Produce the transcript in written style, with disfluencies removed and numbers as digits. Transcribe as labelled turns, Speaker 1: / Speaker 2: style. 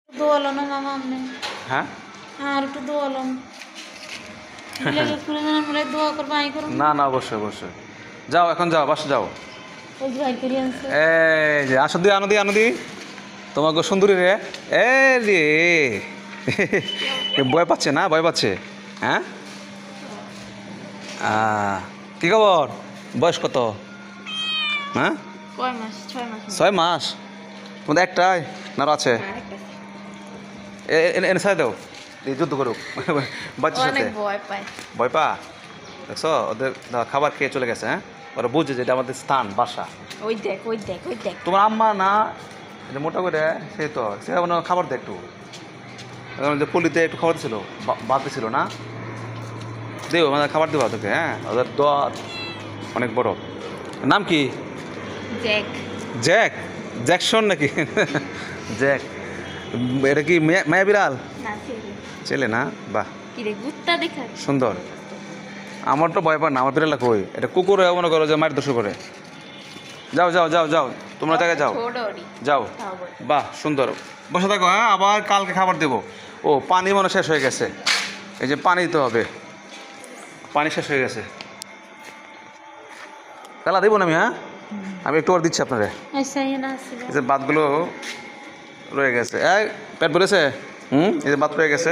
Speaker 1: দোয়ালো না মামা আপনি
Speaker 2: হ্যাঁ
Speaker 1: আর একটু দোয়ালো খুলে না বলে দোয়া করবো আই করুন
Speaker 2: না না অবশ্যই অবশ্যই যাও এখন যাও বাসা যাও
Speaker 1: ওই যে ভাই করে আনছে
Speaker 2: এই যে আসো দি আনো দি তোমাকে সুন্দরী রে এ রে ভয় পাচ্ছে না ভয় পাচ্ছে হ্যাঁ কি খবর বয়স কত হ্যাঁ
Speaker 1: কয় মাস 6 মাস
Speaker 2: 6 মাস তোমাদের একটাই না আরো আছে এনে সাই দাও এই যুদ্ধ করুক বাচ্চার সাথে
Speaker 1: অনেক ভয় পায়
Speaker 2: ভয় পা দেখছো ওদের খাবার খেয়ে চলে গেছে হ্যাঁ ওরা বুঝে যে এটা আমাদের স্থান বাসা
Speaker 1: ওই দেখ ওই দেখ ওই দেখ
Speaker 2: তোমার আম্মা না এটা মোটা করে সেই তো সে মানে খাবার দেয় একটু এখন যে পলিতে একটু খাবার দিছিল বাদ দিছিল না দেও মানে খাবার দেবো তোকে হ্যাঁ ওদের দোয়া অনেক বড় নাম কি
Speaker 1: দেখ
Speaker 2: জ্যাক জ্যাকসন নাকি জ্যাক এটা কি মায়া বিড়াল
Speaker 1: না ছেলে
Speaker 2: ছেলে না বাহ
Speaker 1: কি রে গুত্তা দেখা
Speaker 2: সুন্দর আমার তো ভয় পায় না আমার বিড়ালটা কই এটা কুকুরে মনে করো যে মায়ের দোষ করে যাও যাও যাও যাও তোমরা জায়গায় যাও
Speaker 1: ছোড়ি
Speaker 2: যাও বাহ সুন্দর বসে থাকো হ্যাঁ আবার কালকে খাবার দেবো ও পানি মনে শেষ হয়ে গেছে এই যে পানি দিতে হবে পানি শেষ হয়ে গেছে কালা দেবো না আমি হ্যাঁ আমি একটু আর দিচ্ছি আপনারে
Speaker 1: আচ্ছা না আসলে
Speaker 2: এই যে ভাতগুলো রয়ে গেছে এই পেট ভরেছে এই যে ভাত রয়ে গেছে